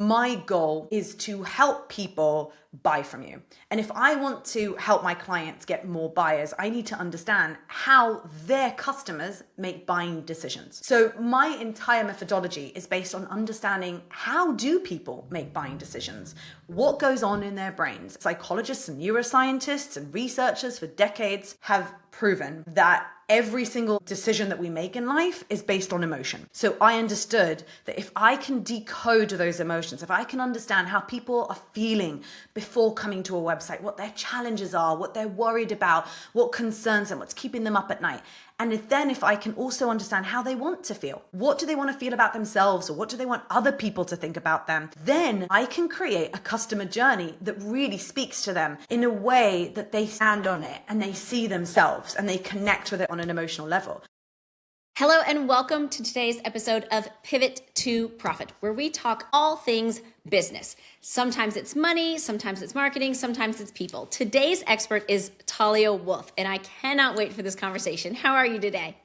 My goal is to help people buy from you. And if I want to help my clients get more buyers, I need to understand how their customers make buying decisions. So my entire methodology is based on understanding how do people make buying decisions? What goes on in their brains? Psychologists and neuroscientists and researchers for decades have proven that every single decision that we make in life is based on emotion. So I understood that if I can decode those emotions, if I can understand how people are feeling before coming to a website, what their challenges are, what they're worried about, what concerns them, what's keeping them up at night. And if I can also understand how they want to feel, what do they want to feel about themselves or what do they want other people to think about them, then I can create a customer journey that really speaks to them in a way that they stand on it and they see themselves and they connect with it on an emotional level. Hello and welcome to today's episode of Pivot to Profit, where we talk all things business. Sometimes it's money, sometimes it's marketing, sometimes it's people. Today's expert is Talia Wolf, and I cannot wait for this conversation. How are you today?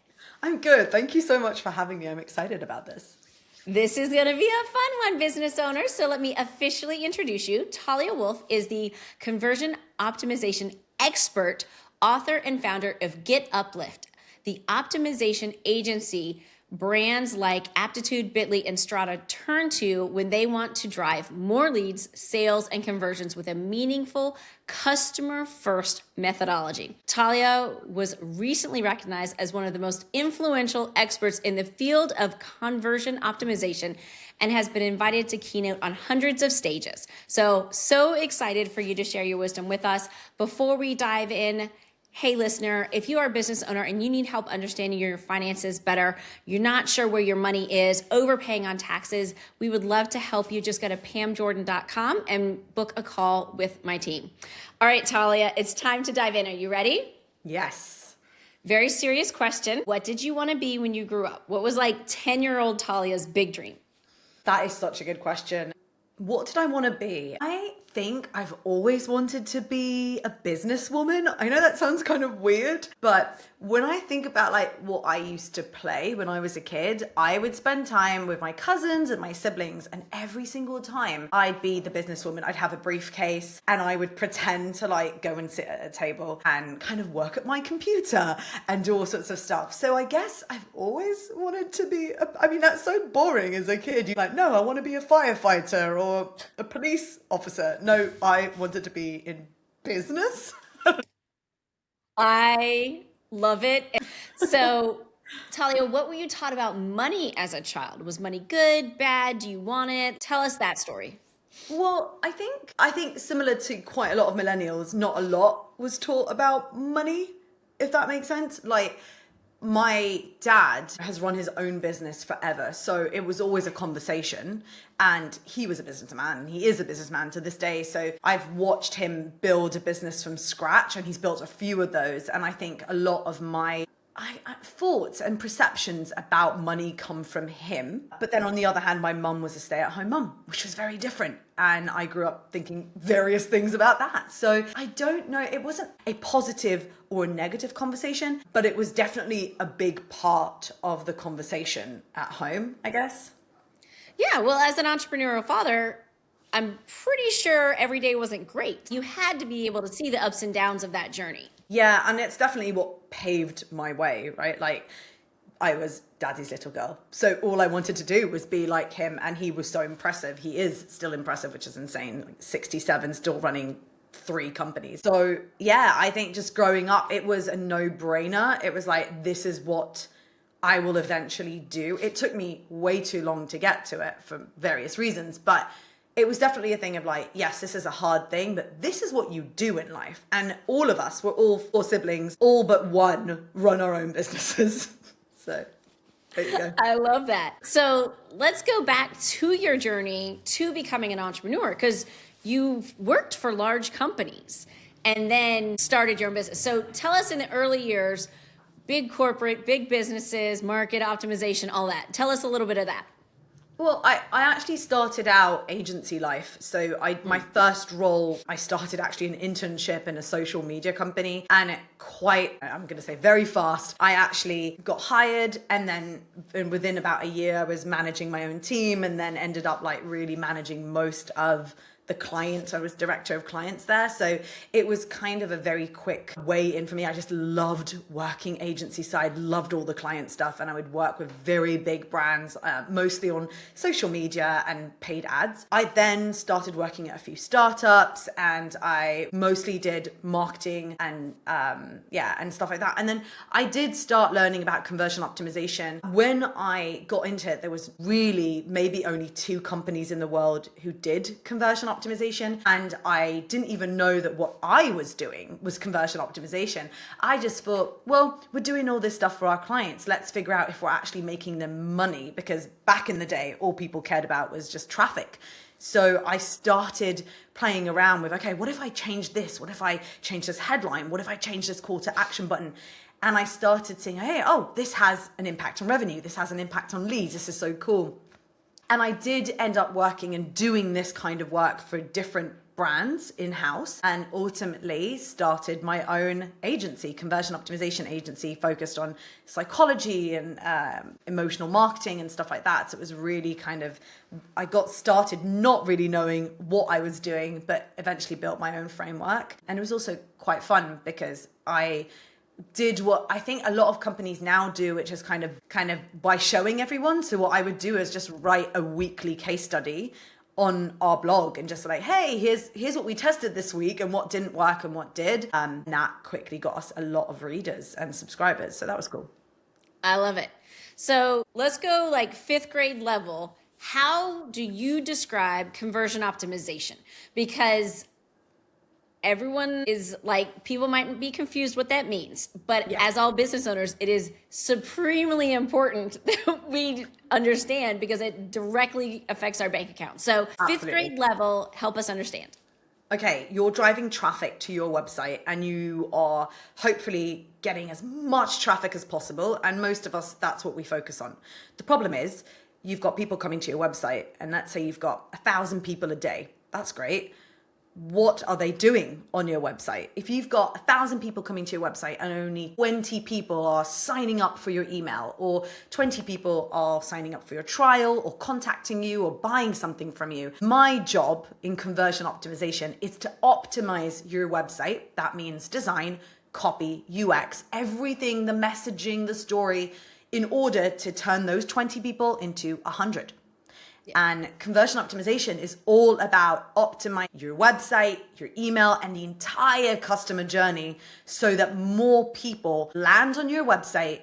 I'm good. Thank you so much for having me. I'm excited about this. This is going to be a fun one, business owners. So let me officially introduce you. Talia Wolf is the conversion optimization expert, author, and founder of GetUplift, the optimization agency brands like Aptitude, Bitly, and Strata turn to when they want to drive more leads, sales, and conversions with a meaningful customer-first methodology. Talia was recently recognized as one of the most influential experts in the field of conversion optimization and has been invited to keynote on hundreds of stages. So excited for you to share your wisdom with us. Before we dive in, hey listener, if you are a business owner and you need help understanding your finances better, you're not sure where your money is, overpaying on taxes, we would love to help you. Just go to pamjordan.com and book a call with my team. All right, Talia, it's time to dive in. Are you ready? Yes. Very serious question. What did you want to be when you grew up? What was like 10-year-old Talia's big dream? That is such a good question. What did I want to be? I think I've always wanted to be a businesswoman. I know that sounds kind of weird, but when I think about like what I used to play when I was a kid, I would spend time with my cousins and my siblings, and every single time I'd be the businesswoman. I'd have a briefcase and I would pretend to like go and sit at a table and kind of work at my computer and do all sorts of stuff. So I guess I've always wanted to be, I mean, that's so boring as a kid. You're like, no, I want to be a firefighter or a police officer. No, I wanted to be in business. I love it. So, Talia, what were you taught about money as a child? Was money good, bad? Do you want it? Tell us that story. Well, I think similar to quite a lot of millennials, not a lot was taught about money, if that makes sense. Like, my dad has run his own business forever, so it was always a conversation, and he was a businessman. He is a businessman to this day, so I've watched him build a business from scratch, and he's built a few of those, and I think a lot of my thoughts and perceptions about money come from him. But then on the other hand, my mum was a stay-at-home mum, which was very different. And I grew up thinking various things about that. So I don't know, it wasn't a positive or a negative conversation, but it was definitely a big part of the conversation at home, I guess. Yeah, well, as an entrepreneurial father, I'm pretty sure every day wasn't great. You had to be able to see the ups and downs of that journey. Yeah, and it's definitely what paved my way, right? Like, I was daddy's little girl. So all I wanted to do was be like him, and he was so impressive. He is still impressive, which is insane. Like 67, still running 3 companies. So yeah, I think just growing up, it was a no-brainer. It was like, this is what I will eventually do. It took me way too long to get to it for various reasons, but it was definitely a thing of like, yes, this is a hard thing, but this is what you do in life. And all of us, we're all 4 siblings, all but one run our own businesses. So there you go. I love that. So let's go back to your journey to becoming an entrepreneur, because you've worked for large companies and then started your own business. So tell us, in the early years, big corporate, big businesses, market optimization, all that. Tell us a little bit of that. Well, I actually started out agency life. So my first role, I started actually an internship in a social media company, and I'm going to say very fast, I actually got hired, and then within about a year I was managing my own team, and then ended up like really managing most of the clients. I was director of clients there. So it was kind of a very quick way in for me. I just loved working agency side, loved all the client stuff. And I would work with very big brands, mostly on social media and paid ads. I then started working at a few startups, and I mostly did marketing and and stuff like that. And then I did start learning about conversion optimization. When I got into it, there was really maybe only 2 companies in the world who did conversion optimization, and I didn't even know that what I was doing was conversion optimization. I just thought, well, we're doing all this stuff for our clients, let's figure out if we're actually making them money, because back in the day all people cared about was just traffic. So I started playing around with, okay, what if I change this? What if I change this headline? What if I change this call to action button? And I started saying, hey, oh, this has an impact on revenue, this has an impact on leads, this is so cool. And I did end up working and doing this kind of work for different brands in-house, and ultimately started my own agency, conversion optimization agency, focused on psychology and emotional marketing and stuff like that. So it was really I got started not really knowing what I was doing, but eventually built my own framework. And it was also quite fun because I did what I think a lot of companies now do, which is kind of by showing everyone. So what I would do is just write a weekly case study on our blog and just like, hey, here's what we tested this week and what didn't work and what did. That quickly got us a lot of readers and subscribers. So that was cool. I love it. So let's go like 5th grade level. How do you describe conversion optimization? Because everyone is like, people might be confused what that means, but as all business owners, it is supremely important that we understand, because it directly affects our bank account. So Absolutely. 5th grade level, help us understand. Okay, you're driving traffic to your website and you are hopefully getting as much traffic as possible. And most of us, that's what we focus on. The problem is you've got people coming to your website, and let's say you've got 1,000 people a day. That's great. What are they doing on your website? If you've got 1,000 people coming to your website and only 20 people are signing up for your email, or 20 people are signing up for your trial or contacting you or buying something from you, my job in conversion optimization is to optimize your website. That means design, copy, UX, everything, the messaging, the story, in order to turn those 20 people into 100. And conversion optimization is all about optimizing your website, your email, and the entire customer journey so that more people land on your website,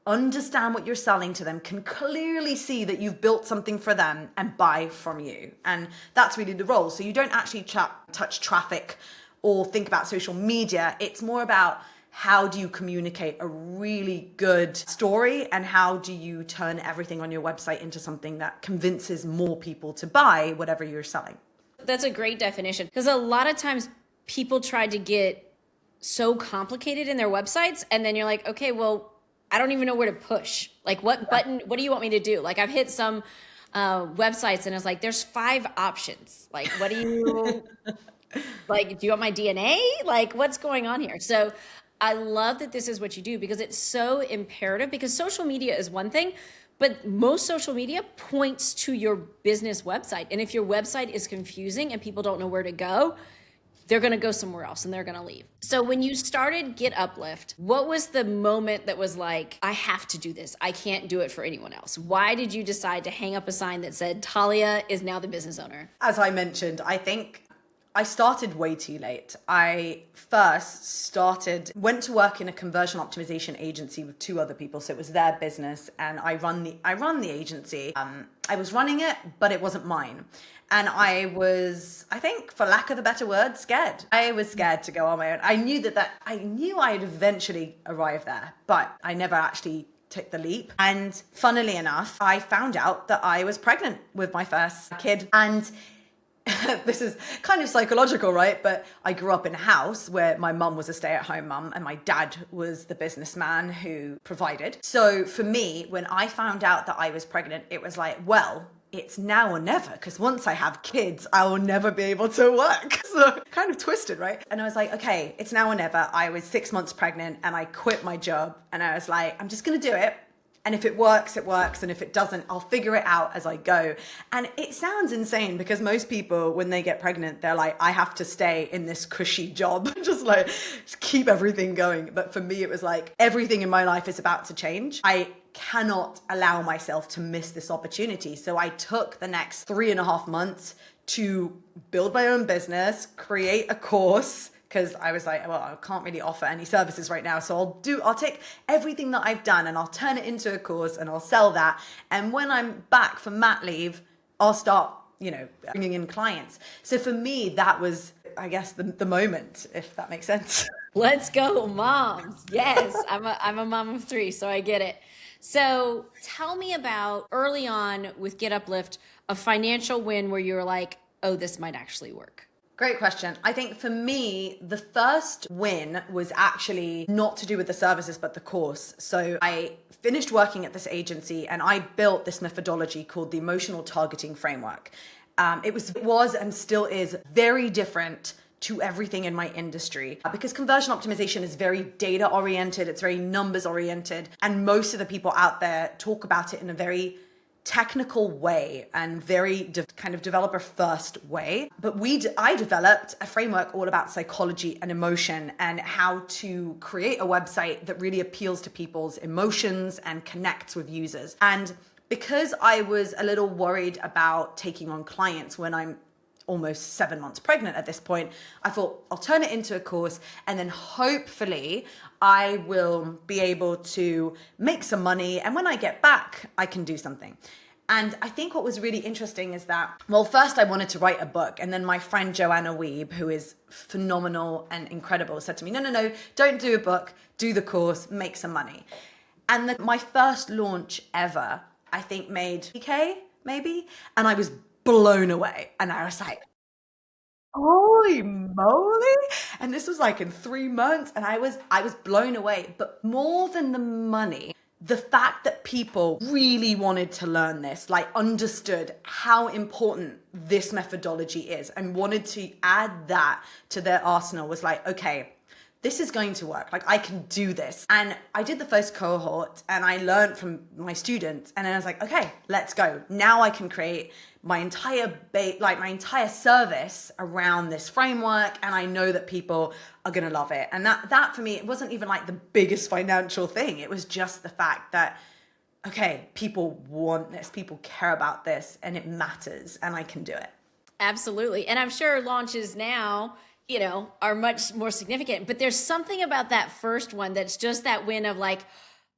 understand what you're selling to them, can clearly see that you've built something for them and buy from you. And that's really the role. So you don't actually touch traffic or think about social media. It's more about how do you communicate a really good story, and how do you turn everything on your website into something that convinces more people to buy whatever you're selling. That's a great definition, because a lot of times people try to get so complicated in their websites, and then you're like, okay, well, I don't even know where to push. Like, what button, what do you want me to do? Like, I've hit some websites and it's like, there's 5 options. Like, what do you, like, do you want my DNA? Like, what's going on here? So I love that this is what you do, because it's so imperative, because social media is one thing, but most social media points to your business website. And if your website is confusing and people don't know where to go, they're going to go somewhere else and they're going to leave. So when you started GetUplift, what was the moment that was like, I have to do this, I can't do it for anyone else? Why did you decide to hang up a sign that said, Talia is now the business owner? As I mentioned, I think I started way too late. I first went to work in a conversion optimization agency with 2 other people. So it was their business and I run the agency. I was running it, but it wasn't mine. And I was, I think, for lack of a better word, scared. I was scared to go on my own. I knew I'd eventually arrive there, but I never actually took the leap. And funnily enough, I found out that I was pregnant with my first kid. And this is kind of psychological, right? But I grew up in a house where my mum was a stay-at-home mum and my dad was the businessman who provided. So for me, when I found out that I was pregnant, it was like, well, it's now or never, because once I have kids, I will never be able to work. So kind of twisted, right? And I was like, okay, it's now or never. I was 6 months pregnant and I quit my job and I was like, I'm just going to do it. And if it works, it works. And if it doesn't, I'll figure it out as I go. And it sounds insane because most people, when they get pregnant, they're like, I have to stay in this cushy job, just keep everything going. But for me, it was like, everything in my life is about to change. I cannot allow myself to miss this opportunity. So I took the next 3.5 months to build my own business, create a course, because I was like, well, I can't really offer any services right now. So I'll take everything that I've done and I'll turn it into a course and I'll sell that. And when I'm back from mat leave, I'll start, bringing in clients. So for me, that was, I guess, the moment, if that makes sense. Let's go, moms. Yes, I'm a mom of 3, so I get it. So tell me about early on with GetUplift, a financial win where you were like, oh, this might actually work. Great question. I think for me, the first win was actually not to do with the services, but the course. So I finished working at this agency and I built this methodology called the emotional targeting framework. It was and still is very different to everything in my industry because conversion optimization is very data oriented. It's very numbers oriented. And most of the people out there talk about it in a very technical way and very kind of developer first way. But I developed a framework all about psychology and emotion and how to create a website that really appeals to people's emotions and connects with users. And because I was a little worried about taking on clients when I'm almost 7 months pregnant at this point, I thought I'll turn it into a course and then hopefully I will be able to make some money. And when I get back, I can do something. And I think what was really interesting is that, well, first I wanted to write a book. And then my friend Joanna Wiebe, who is phenomenal and incredible, said to me, no, don't do a book, do the course, make some money. And my first launch ever, I think made 3K maybe. And I was blown away. And I was like, holy moly. And this was like in 3 months. And I was blown away. But more than the money, the fact that people really wanted to learn this, like understood how important this methodology is and wanted to add that to their arsenal was like, okay, this is going to work. Like I can do this. And I did the first cohort and I learned from my students and then I was like, okay, let's go. Now I can create my entire service around this framework. And I know that people are going to love it. And that for me, it wasn't even like the biggest financial thing. It was just the fact that, okay, people want this, people care about this and it matters and I can do it. Absolutely. And I'm sure launches now, are much more significant, but there's something about that first one that's just that win of like,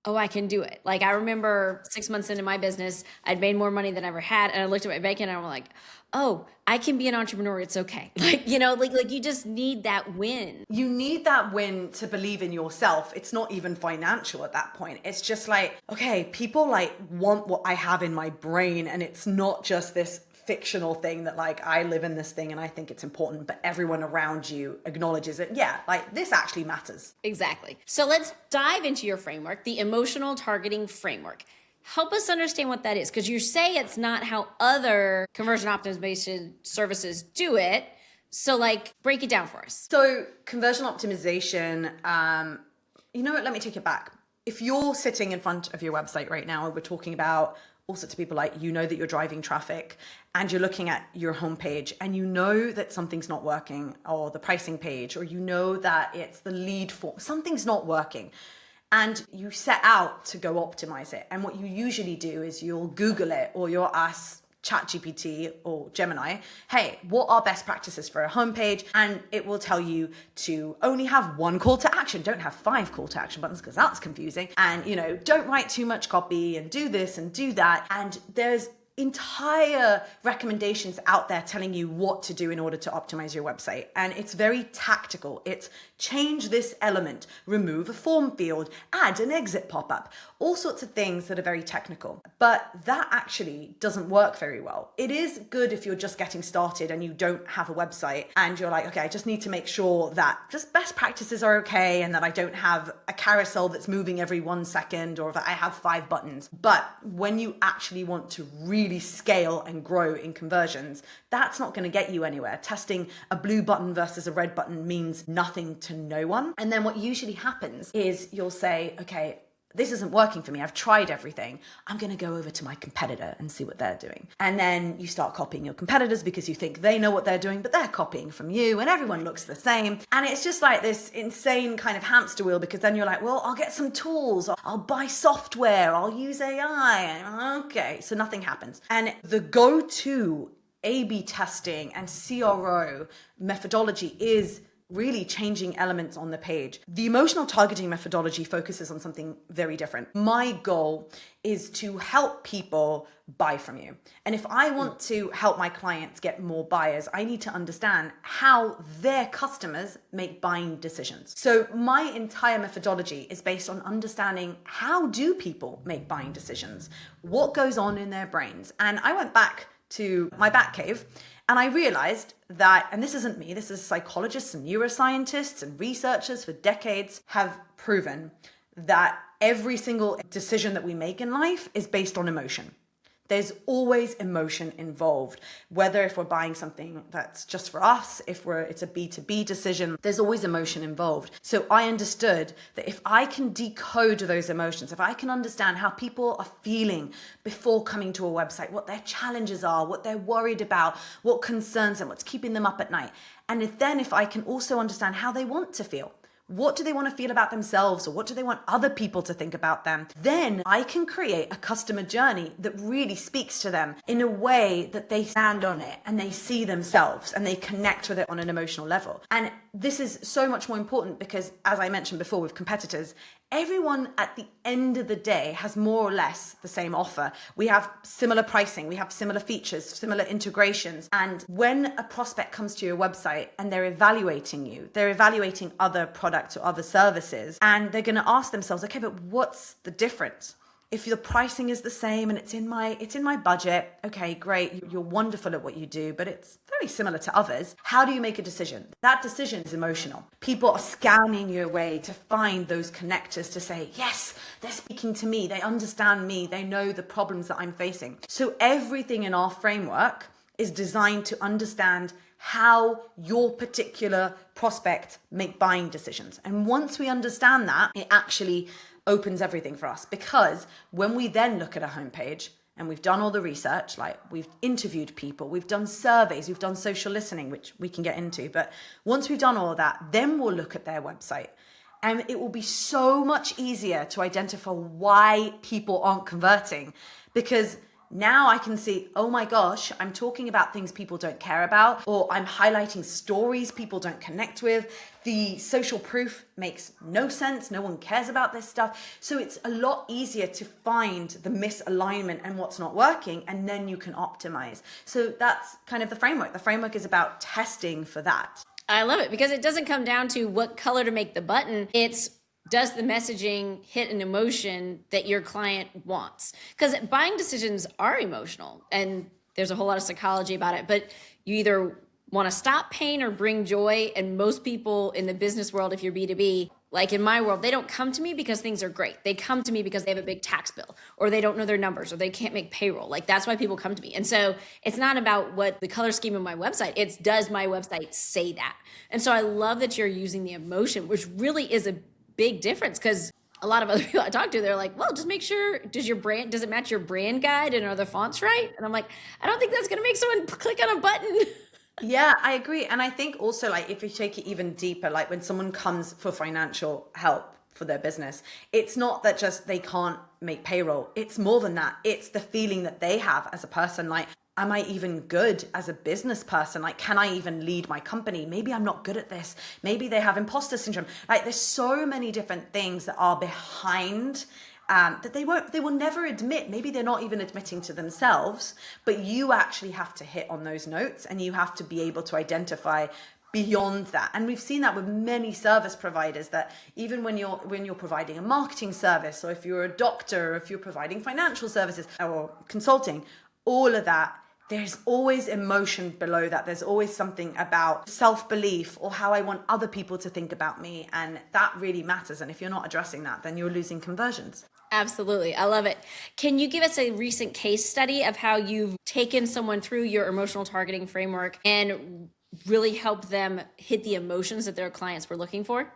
oh, I can do it. Like I remember 6 months into my business, I'd made more money than I ever had. And I looked at my bank and I'm like, oh, I can be an entrepreneur. It's okay. Like you just need that win. You need that win to believe in yourself. It's not even financial at that point. It's just like, okay, people like want what I have in my brain. And it's not just this fictional thing that like I live in this thing and I think it's important, but everyone around you acknowledges it. Yeah, like this actually matters. Exactly. So let's dive into your framework, the emotional targeting framework. Help us understand what that is, because you say it's not how other conversion optimization services do it. So like break it down for us. So conversion optimization, you know what, let me take it back. If you're sitting in front of your website right now, we're talking about all sorts of people like, that you're driving traffic and you're looking at your homepage and you know that something's not working or the pricing page, or that it's the lead form, something's not working. And you set out to go optimize it. And what you usually do is you'll Google it or you'll ask ChatGPT or Gemini, hey, what are best practices for a homepage? And it will tell you to only have one call to action. Don't have 5 call to action buttons because that's confusing. And, don't write too much copy and do this and do that. And there's entire recommendations out there telling you what to do in order to optimize your website. And it's very tactical. It's change this element, remove a form field, add an exit pop-up, all sorts of things that are very technical. But that actually doesn't work very well. It is good if you're just getting started and you don't have a website and you're like, okay, I just need to make sure that just best practices are okay and that I don't have a carousel that's moving every 1 second or that I have 5 buttons. But when you actually want to really really scale and grow in conversions, that's not going to get you anywhere. Testing a blue button versus a red button means nothing to no one. And then what usually happens is you'll say, okay, this isn't working for me. I've tried everything. I'm going to go over to my competitor and see what they're doing. And then you start copying your competitors because you think they know what they're doing, but they're copying from you and everyone looks the same. And it's just like this insane kind of hamster wheel, because then you're like, well, I'll get some tools. I'll buy software. I'll use AI. Okay. So nothing happens. And the go-to A/B testing and CRO methodology is really changing elements on the page. The emotional targeting methodology focuses on something very different. My goal is to help people buy from you. And if I want to help my clients get more buyers, I need to understand how their customers make buying decisions. So my entire methodology is based on understanding, how do people make buying decisions? What goes on in their brains? And I went back to my bat cave and I realized that, and this isn't me, this is psychologists and neuroscientists and researchers for decades have proven that every single decision that we make in life is based on emotion. There's always emotion involved, whether if we're buying something that's just for us, it's a B2B decision, there's always emotion involved. So I understood that if I can decode those emotions, if I can understand how people are feeling before coming to a website, what their challenges are, what they're worried about, what concerns them, what's keeping them up at night. And if I can also understand how they want to feel. What do they want to feel about themselves, or what do they want other people to think about them? Then I can create a customer journey that really speaks to them in a way that they stand on it and they see themselves and they connect with it on an emotional level. And this is so much more important because, as I mentioned before with competitors, everyone at the end of the day has more or less the same offer. We have similar pricing, we have similar features, similar integrations. And when a prospect comes to your website and they're evaluating you, they're evaluating other products or other services, and they're going to ask themselves, okay, but what's the difference? If the pricing is the same and it's in my budget, okay, great, you're wonderful at what you do, but it's very similar to others. How do you make a decision? That decision is emotional. People are scanning your way to find those connectors to say, yes, they're speaking to me, they understand me, they know the problems that I'm facing. So everything in our framework is designed to understand how your particular prospect make buying decisions. And once we understand that, it actually opens everything for us, because when we then look at a homepage and we've done all the research, like we've interviewed people, we've done surveys, we've done social listening, which we can get into, but once we've done all of that, then we'll look at their website. And it will be so much easier to identify why people aren't converting, because now I can see, oh my gosh, I'm talking about things people don't care about, or I'm highlighting stories people don't connect with. The social proof makes no sense. No one cares about this stuff. So it's a lot easier to find the misalignment and what's not working, and then you can optimize. So that's kind of the framework. The framework is about testing for that. I love it, because it doesn't come down to what color to make the button. It's, does the messaging hit an emotion that your client wants? Because buying decisions are emotional, and there's a whole lot of psychology about it, but you either want to stop pain or bring joy. And most people in the business world, if you're B2B, like in my world, they don't come to me because things are great. They come to me because they have a big tax bill, or they don't know their numbers, or they can't make payroll. Like, that's why people come to me. And so it's not about what the color scheme of my website, it's, does my website say that? And so I love that you're using the emotion, which really is a big difference, because a lot of other people I talk to, they're like, well, just make sure, does it match your brand guide, and are the fonts right? And I'm like, I don't think that's going to make someone click on a button. Yeah, I agree. And I think also, like, if you take it even deeper, like when someone comes for financial help for their business, it's not that just they can't make payroll. It's more than that. It's the feeling that they have as a person. Like, am I even good as a business person? Like, can I even lead my company? Maybe I'm not good at this. Maybe they have imposter syndrome. Like, there's so many different things that are behind that they will never admit. Maybe they're not even admitting to themselves, but you actually have to hit on those notes, and you have to be able to identify beyond that. And we've seen that with many service providers, that even when you're providing a marketing service, or if you're a doctor, or if you're providing financial services or consulting, all of that, there's always emotion below that. There's always something about self-belief, or how I want other people to think about me. And that really matters. And if you're not addressing that, then you're losing conversions. Absolutely. I love it. Can you give us a recent case study of how you've taken someone through your emotional targeting framework and really helped them hit the emotions that their clients were looking for?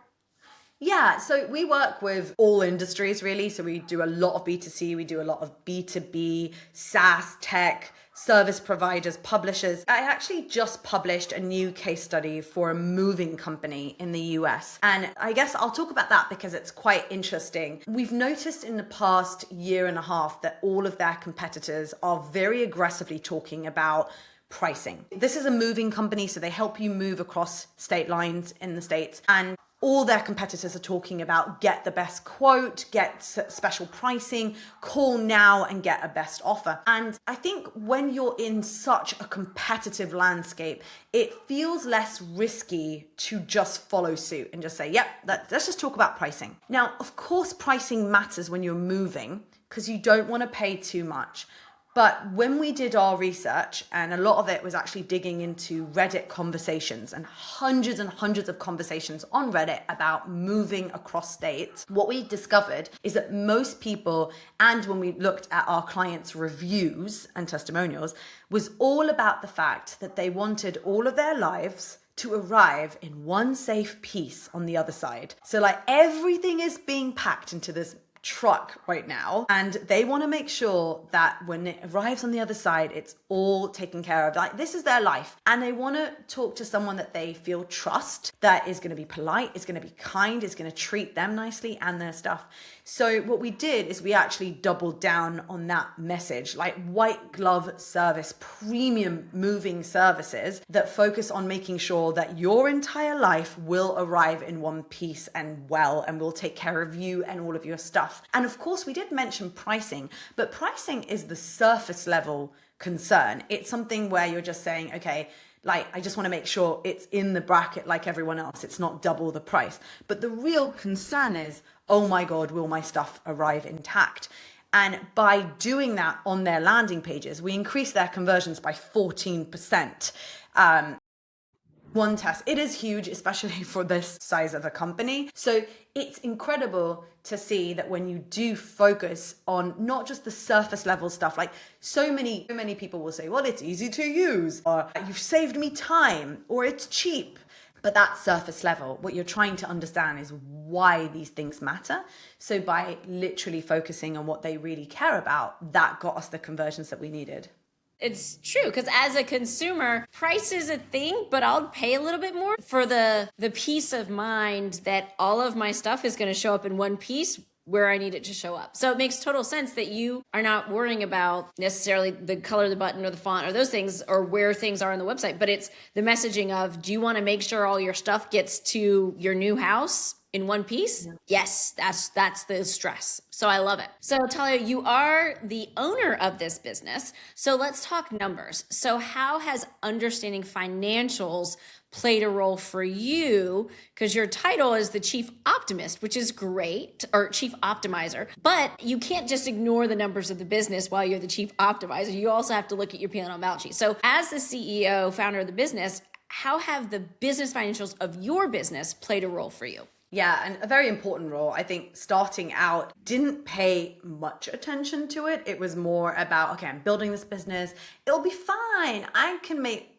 Yeah, so we work with all industries really. So we do a lot of B2C, we do a lot of B2B, SaaS, tech, service providers, publishers. I actually just published a new case study for a moving company in the US. And I guess I'll talk about that because it's quite interesting. We've noticed in the past year and a half that all of their competitors are very aggressively talking about pricing. This is a moving company, so they help you move across state lines in the States. And all their competitors are talking about get the best quote, get special pricing, call now and get a best offer. And I think when you're in such a competitive landscape, it feels less risky to just follow suit and just say, yep, let's just talk about pricing. Now, of course, pricing matters when you're moving because you don't want to pay too much. But when we did our research, and a lot of it was actually digging into Reddit conversations and hundreds of conversations on Reddit about moving across states, what we discovered is that most people, and when we looked at our clients' reviews and testimonials, was all about the fact that they wanted all of their lives to arrive in one safe piece on the other side. So like everything is being packed into this truck right now, and they want to make sure that when it arrives on the other side, it's all taken care of. Like this is their life, and they want to talk to someone that they feel trust, that is going to be polite, is going to be kind, is going to treat them nicely and their stuff. So what we did is we actually doubled down on that message, like white glove service, premium moving services that focus on making sure that your entire life will arrive in one piece and well, and will take care of you and all of your stuff. And of course, we did mention pricing, but pricing is the surface level concern. It's something where you're just saying, okay, like, I just want to make sure it's in the bracket like everyone else. It's not double the price. But the real concern is, oh my God, will my stuff arrive intact? And by doing that on their landing pages, we increase their conversions by 14%. One test. It is huge, especially for this size of a company. So it's incredible to see that when you do focus on not just the surface level stuff, like so many people will say, well, it's easy to use, or you've saved me time, or it's cheap. But that surface level, what you're trying to understand is why these things matter. So by literally focusing on what they really care about, that got us the conversions that we needed. It's true, because as a consumer, price is a thing, but I'll pay a little bit more for the peace of mind that all of my stuff is going to show up in one piece where I need it to show up. So it makes total sense that you are not worrying about necessarily the color of the button or the font or those things or where things are on the website, but it's the messaging of, do you want to make sure all your stuff gets to your new house in one piece? Yes, that's the stress. So I love it. So Talia, you are the owner of this business. So let's talk numbers. So how has understanding financials played a role for you? Because your title is the chief optimist, which is great, or chief optimizer, but you can't just ignore the numbers of the business while you're the chief optimizer. You also have to look at your P&L and balance sheet. So as the CEO, founder of the business, how have the business financials of your business played a role for you? Yeah, and a very important role. I think starting out, didn't pay much attention to it. It was more about, okay, I'm building this business. It'll be fine. I can make,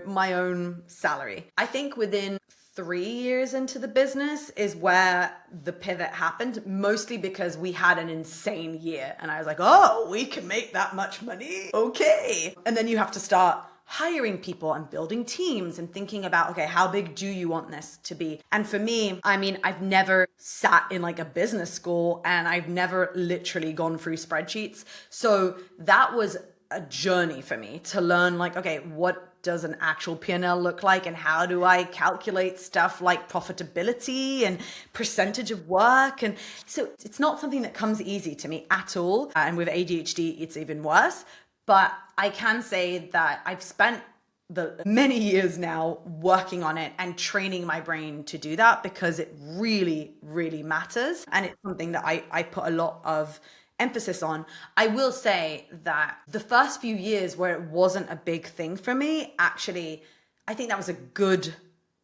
my own salary. I think within 3 years into the business is where the pivot happened, mostly because we had an insane year. And I was like, oh, we can make that much money. Okay. And then you have to start hiring people and building teams and thinking about, okay, how big do you want this to be? And for me, I mean, I've never sat in like a business school and I've never literally gone through spreadsheets. So that was a journey for me to learn like, okay, what does an actual P&L look like and how do I calculate stuff like profitability and percentage of work? And so it's not something that comes easy to me at all. And with ADHD, it's even worse. But I can say that I've spent the many years now working on it and training my brain to do that because it really, really matters. And it's something that I put a lot of emphasis on. I will say that the first few years where it wasn't a big thing for me, actually, I think that was a good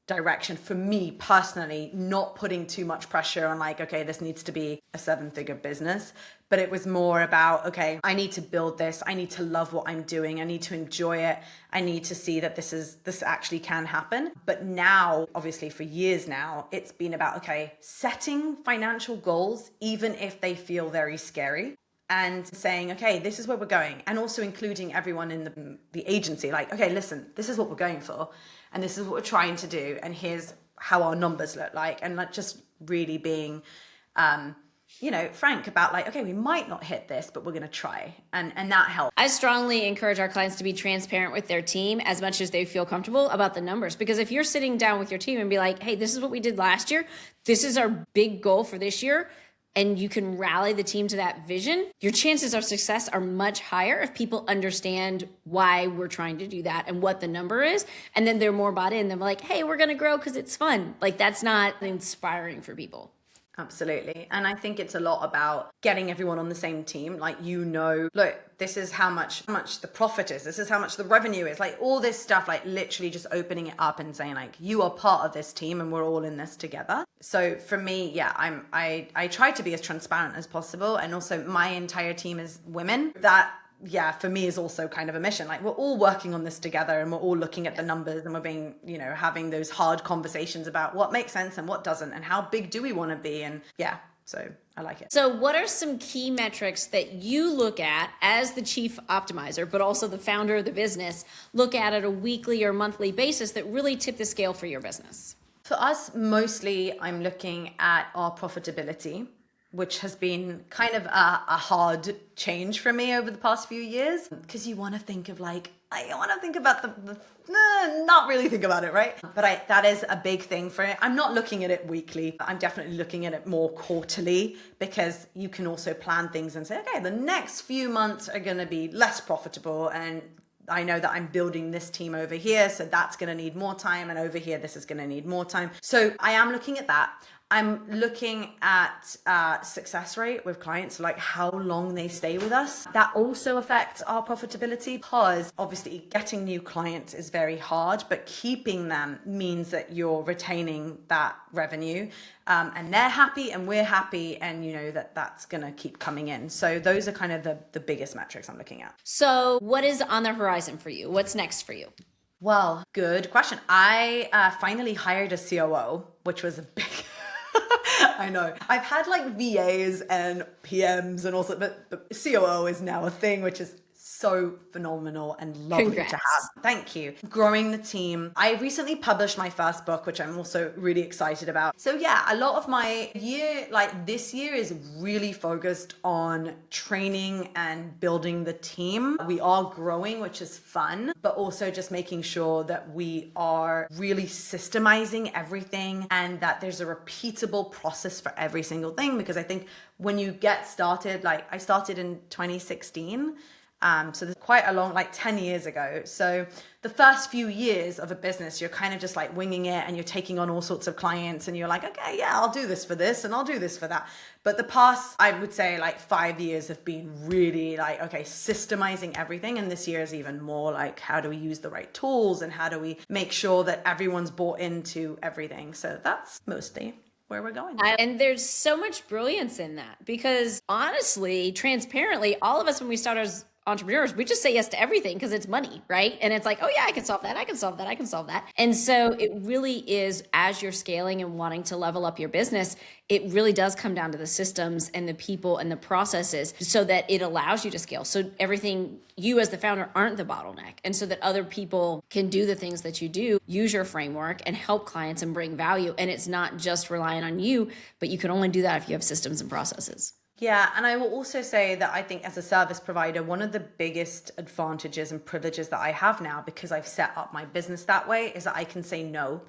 direction for me personally, not putting too much pressure on like, okay, this needs to be a 7-figure business. But it was more about, okay, I need to build this. I need to love what I'm doing. I need to enjoy it. I need to see that this actually can happen. But now, obviously for years now, it's been about, okay, setting financial goals, even if they feel very scary, and saying, okay, this is where we're going. And also including everyone in the agency, like, okay, listen, this is what we're going for. And this is what we're trying to do. And here's how our numbers look like. And like just really being, frank about like, okay, we might not hit this, but we're going to try. And that helps. I strongly encourage our clients to be transparent with their team as much as they feel comfortable about the numbers. Because if you're sitting down with your team and be like, hey, this is what we did last year. This is our big goal for this year. And you can rally the team to that vision, your chances of success are much higher if people understand why we're trying to do that and what the number is. And then they're more bought in. They're like, hey, we're going to grow because it's fun. Like that's not inspiring for people. Absolutely. And I think it's a lot about getting everyone on the same team. Like, look, this is how much the profit is. This is how much the revenue is. Like all this stuff, like literally just opening it up and saying like, you are part of this team and we're all in this together. So for me, yeah, I try to be as transparent as possible. And also my entire team is women. That, yeah, for me is also kind of a mission. Like we're all working on this together and we're all looking at the numbers and we're being, having those hard conversations about what makes sense and what doesn't and how big do we want to be. And yeah, so I like it. So what are some key metrics that you look at as the chief optimizer, but also the founder of the business, look at a weekly or monthly basis that really tip the scale for your business? For us, mostly I'm looking at our profitability, which has been kind of a hard change for me over the past few years. Because you want to think of like, I want to think about not really think about it, right? But that is a big thing for it. I'm not looking at it weekly. I'm definitely looking at it more quarterly because you can also plan things and say, okay, the next few months are going to be less profitable. And I know that I'm building this team over here, so that's going to need more time. And over here, this is going to need more time. So I am looking at that. I'm looking at success rate with clients, like how long they stay with us. That also affects our profitability because obviously getting new clients is very hard, but keeping them means that you're retaining that revenue and they're happy and we're happy and that's going to keep coming in. So those are kind of the biggest metrics I'm looking at. So what is on the horizon for you? What's next for you? Well, good question. I finally hired a COO, which was a big... I know. I've had like VAs and PMs and also, but COO is now a thing, which is so phenomenal and lovely Congrats. to have. Thank you. Growing the team. I recently published my first book, which I'm also really excited about. So yeah, a lot of my year, like this year is really focused on training and building the team. We are growing, which is fun, but also just making sure that we are really systemizing everything and that there's a repeatable process for every single thing. Because I think when you get started, like I started in 2016, so there's quite a long, like 10 years ago. So the first few years of a business, you're kind of just like winging it and you're taking on all sorts of clients and you're like, okay, yeah, I'll do this for this and I'll do this for that. But the past, I would say like 5 years have been really like, okay, systemizing everything. And this year is even more like, how do we use the right tools and how do we make sure that everyone's bought into everything? So that's mostly where we're going. And there's so much brilliance in that because honestly, transparently, all of us, when we start as entrepreneurs, we just say yes to everything because it's money, right? And it's like, oh yeah, I can solve that. I can solve that. I can solve that. And so it really is, as you're scaling and wanting to level up your business, it really does come down to the systems and the people and the processes so that it allows you to scale. So everything, you as the founder aren't the bottleneck. And so that other people can do the things that you do, use your framework and help clients and bring value. And it's not just relying on you, but you can only do that if you have systems and processes. Yeah, and I will also say that I think as a service provider, one of the biggest advantages and privileges that I have now, because I've set up my business that way, is that I can say no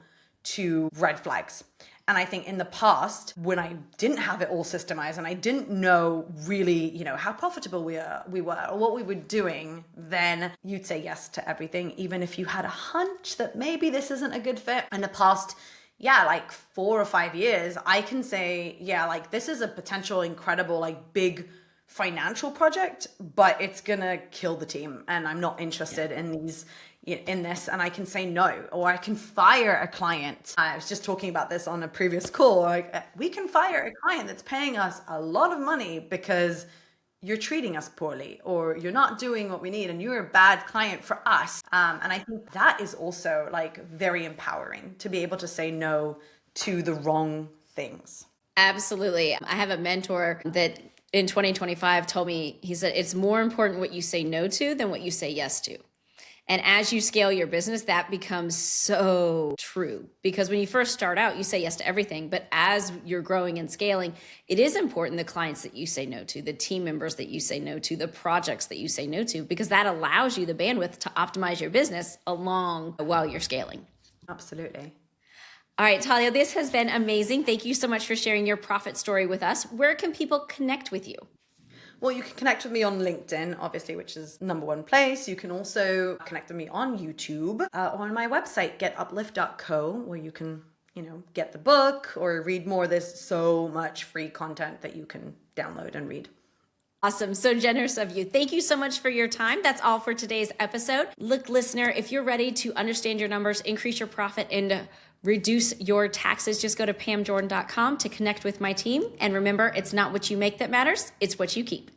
to red flags. And I think in the past, when I didn't have it all systemized and I didn't know really, how profitable we were or what we were doing, then you'd say yes to everything, even if you had a hunch that maybe this isn't a good fit. In the past, like 4 or 5 years, I can say, like this is a potential incredible, like big financial project, but it's gonna kill the team. And I'm not interested in these, in this, and I can say no, or I can fire a client. I was just talking about this on a previous call. Like, we can fire a client that's paying us a lot of money because you're treating us poorly, or you're not doing what we need, and you're a bad client for us. And I think that is also like very empowering to be able to say no to the wrong things. Absolutely. I have a mentor that in 2025 told me, he said, it's more important what you say no to than what you say yes to. And as you scale your business, that becomes so true, because when you first start out, you say yes to everything. But as you're growing and scaling, it is important the clients that you say no to, the team members that you say no to, the projects that you say no to, because that allows you the bandwidth to optimize your business along while you're scaling. Absolutely. All right, Talia, this has been amazing. Thank you so much for sharing your profit story with us. Where can people connect with you? Well, you can connect with me on LinkedIn, obviously, which is #1 place. You can also connect with me on YouTube or on my website, GetUplift.co, where you can, get the book or read more. There's so much free content that you can download and read. Awesome. So generous of you. Thank you so much for your time. That's all for today's episode. Look, listener, if you're ready to understand your numbers, increase your profit, and reduce your taxes, just go to pamjordan.com to connect with my team. And remember, it's not what you make that matters, it's what you keep.